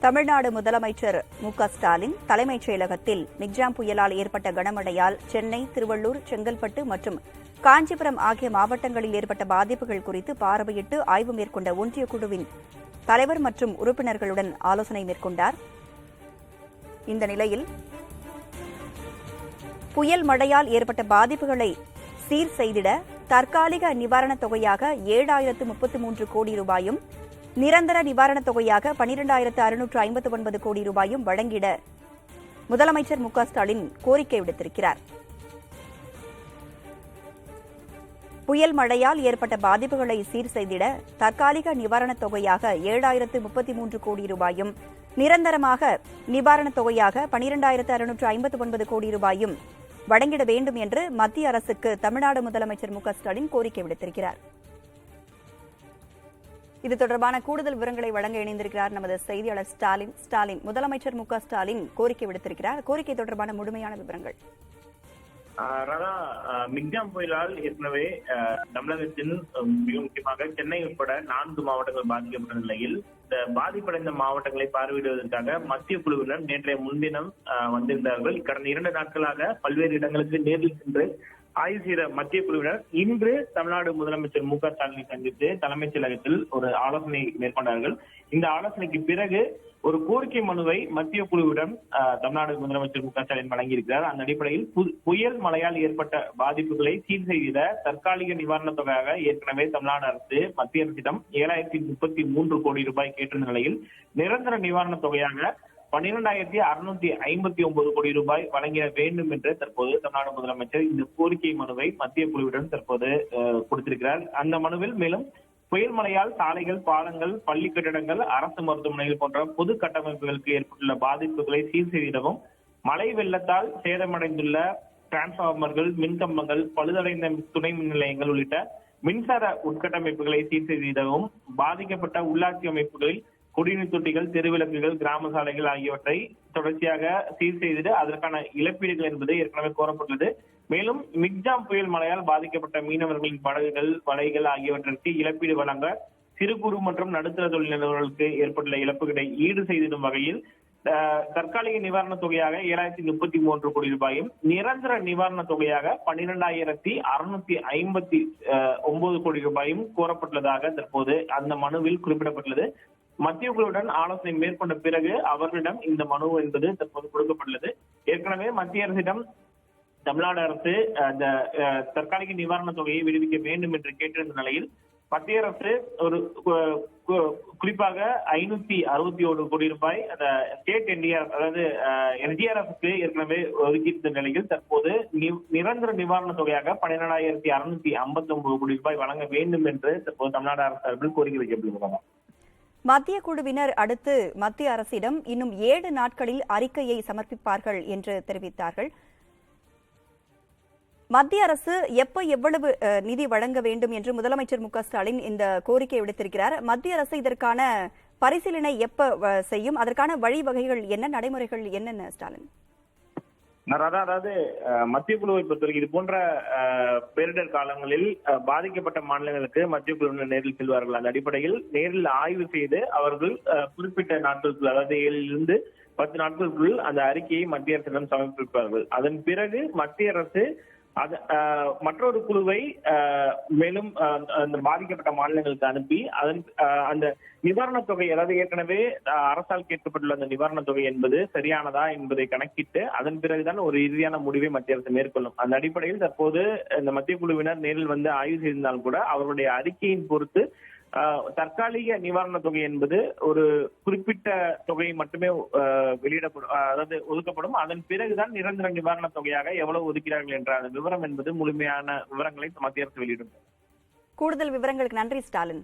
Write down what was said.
தமிழ்நாடு முதலமைச்சர் மு.க.ஸ்டாலின் தலைமைச் செயலகத்தில் மிக்ஜாம் புயலால் ஏற்பட்ட கனமழையால் சென்னை, திருவள்ளூர், செங்கல்பட்டு மற்றும் காஞ்சிபுரம் ஆகிய மாவட்டங்களில் ஏற்பட்ட பாதிப்புகள் குறித்து பார்வையிட்டு ஆய்வு மேற்கொண்ட ஒன்றிய குழுவின் தலைவர் மற்றும் உறுப்பினர்களுடன் ஆலோசனை மேற்கொண்டார். இந்த நிலையில் புயல் மழையால் ஏற்பட்ட பாதிப்புகளை சீர் செய்திட தற்காலிக நிவாரணத் தொகையாக 7,033 கோடி ரூபாயும், நிரந்தர நிவாரணத் தொகையாக 12,659 கோடி ரூபாயும் வழங்கிட முதலமைச்சர் மு.க.ஸ்டாலின் கோரிக்கை விடுத்திருக்கிறார். புயல் மழையால் ஏற்பட்ட பாதிப்புகளை சீர் செய்திட தற்காலிக நிவாரணத் தொகையாக 7,033 கோடி ரூபாயும், நிரந்தரமாக நிவாரணத் தொகையாக 12,659 கோடி ரூபாயும் வழங்கிட வேண்டும் என்று மத்திய அரசுக்கு தமிழ்நாடு முதலமைச்சர் மு.க.ஸ்டாலின் கோரிக்கை விடுத்திருக்கிறார். இது தொடர்பான கூடுதல் விவரங்களை வழங்க இணைந்திருக்கிறார் நமது செய்தியாளர் ஸ்டாலின். முதலமைச்சர் மு.க.ஸ்டாலின் கோரிக்கை விடுத்திருக்கிறார். கோரிக்கை தொடர்பான முழுமையான விவரங்கள். மிக்ஜாம் புயலால் ஏற்கனவே தமிழகத்தில் மிக முக்கியமாக சென்னை உட்பட 4 மாவட்டங்கள் பாதிக்கப்பட்ட நிலையில் இந்த பாதிப்படைந்த மாவட்டங்களை பார்வையிடுவதற்காக மத்திய குழுவினர் நேற்றைய முன்தினம் வந்திருந்தார்கள். கடந்த 2 நாட்களாக பல்வேறு இடங்களுக்கு நேரில் சென்று ஆய்வு செய்த மத்திய குழுவினர் இன்று தமிழ்நாடு முதலமைச்சர் மு.க.ஸ்டாலினை சந்தித்து தலைமைச் செயலகத்தில் ஒரு ஆலோசனை மேற்கொண்டார்கள். இந்த ஆலோசனைக்கு பிறகு ஒரு கோரிக்கை மனுவை மத்திய குழுவிடம் தமிழ்நாடு முதலமைச்சர் மு.க.ஸ்டாலின் வழங்கியிருக்கிறார். அந்த அடிப்படையில் புயல் மழையால் ஏற்பட்ட பாதிப்புகளை சீர் செய்த தற்காலிக நிவாரணத் தொகையாக ஏற்கனவே தமிழ்நாடு அரசு மத்திய அரசிடம் 7,033 கோடி ரூபாய் கேட்ட நிலையில் நிரந்தர நிவாரணத் தொகையாக 12,659 கோடி ரூபாய் வழங்கிட வேண்டும் என்று தற்போது தமிழ்நாடு முதலமைச்சர் இந்த கோரிக்கை மனுவை மத்திய குழுவிடம் தற்போது கொடுத்திருக்கிறார். அந்த மனுவில் மேலும் புயல் மழையால் சாலைகள், பாலங்கள், பள்ளி கட்டிடங்கள், அரசு மருத்துவமனைகள் போன்ற பொது கட்டமைப்புகளுக்கு ஏற்பட்டுள்ள பாதிப்புகளை சீர் செய்திடவும், மழை வெள்ளத்தால் சேதமடைந்துள்ள டிரான்ஸ்பார்மர்கள், மின்கம்பங்கள், பழுதடைந்த துணை மின் நிலையங்கள் உள்ளிட்ட மின்சார உட்கட்டமைப்புகளை சீர் செய்திடவும், பாதிக்கப்பட்ட உள்ளாட்சி அமைப்புகளில் குடிநீர் தொட்டிகள், தெருவிளக்குகள், கிராம சாலைகள் ஆகியவற்றை தொடர்ச்சியாக சீர் செய்திட அதற்கான இழப்பீடுகள் என்பது ஏற்கனவே கோரப்பட்டுள்ளது. மேலும் மிக்ஜாம் புயல் மழையால் பாதிக்கப்பட்ட மீனவர்களின் படகுகள், வலைகள் ஆகியவற்றிற்கு இழப்பீடு வழங்க சிறு குறு மற்றும் நடுத்தர தொழில் நிறுவனங்களுக்கு ஏற்பட்டுள்ள இழப்புகளை ஈடு செய்திடும் வகையில் தற்காலிக நிவாரணத் தொகையாக 7,033 கோடி ரூபாயும், நிரந்தர நிவாரணத் தொகையாக 12,659 கோடி ரூபாயும் கோரப்பட்டுள்ளதாக தற்போது அந்த மனுவில் குறிப்பிடப்பட்டுள்ளது. மத்திய குழுவுடன் ஆலோசனை மேற்கொண்ட பிறகு அவர்களிடம் இந்த மனு என்பது தற்போது கொடுக்கப்பட்டுள்ளது. ஏற்கனவே மத்திய அரசிடம் தமிழ்நாடு அரசு அந்த தற்காலிக நிவாரணத் தொகையை விடுவிக்க வேண்டும் என்று கேட்டிருந்த நிலையில் மத்திய அரசு ஒரு குறிப்பாக 561 கோடி ரூபாய் அந்த ஸ்டேட் என்டிஆர் அதாவது என்டிஆர்எஃப்க்கு ஏற்கனவே ஒதுக்கியிருந்த நிலையில் தற்போது நிரந்தர நிவாரணத் தொகையாக 12,659 கோடி ரூபாய் வழங்க வேண்டும் என்று தற்போது தமிழ்நாடு அரசு சார்பில் கோரிக்கை வைக்கப்படுகிறது. மத்திய குழுவினர் அடுத்து மத்திய அரசிடம் இன்னும் 7 நாட்களில் அறிக்கையை சமர்ப்பிப்பார்கள் என்று தெரிவித்தார்கள். மத்திய அரசு எவ்வளவு நிதி வழங்க வேண்டும் என்று முதலமைச்சர் மு.க.ஸ்டாலின் இந்த கோரிக்கை விடுத்திருக்கிறார். மத்திய அரசு இதற்கான பரிசீலனை செய்யும்? அதற்கான வழிவகைகள் என்ன, நடைமுறைகள் என்னென்ன ஸ்டாலின்? அதாவது மத்திய குழுவை பொறுத்தவரைக்கும் இது போன்ற பேரிடர் காலங்களில் பாதிக்கப்பட்ட மாநிலங்களுக்கு மத்திய குழுவினர் நேரில் செல்வார்கள். அந்த அடிப்படையில் நேரில் ஆய்வு செய்து அவர்கள் குறிப்பிட்ட நாட்களுக்குள், அதாவது 7 to 10 நாட்களுக்குள் அந்த அறிக்கையை மத்திய அரசிடம் சமர்ப்பிப்பார்கள். அதன் பிறகு மத்திய அரசு மற்றொரு குழுவை மேலும் அந்த பாதிக்கப்பட்ட மாநிலங்களுக்கு அனுப்பி அந்த நிவாரணத் தொகை, அதாவது ஏற்கனவே அரசால் கேட்கப்பட்டுள்ள அந்த நிவாரணத் தொகை என்பது சரியானதா என்பதை கணக்கிட்டு அதன் பிறகுதான் ஒரு இறுதியான முடிவை மத்திய அரசு மேற்கொள்ளும். அந்த அடிப்படையில் தற்போது இந்த மத்திய குழுவினர் நேரில் வந்து ஆய்வு செய்திருந்தால் கூட அவருடைய அறிக்கையின் பொறுத்து தற்காலிக நிவாரண தொகை என்பது ஒரு குறிப்பிட்ட தொகை மட்டுமே வெளியிடப்படும், அதாவது ஒதுக்கப்படும். அதன் பிறகுதான் நிரந்தர நிவாரண தொகையாக எவ்வளவு ஒதுக்கிறார்கள் என்ற அந்த விவரம் என்பது முழுமையான விவரங்களை மத்திய அரசு வெளியிடும். கூடுதல் விவரங்களுக்கு நன்றி ஸ்டாலின்.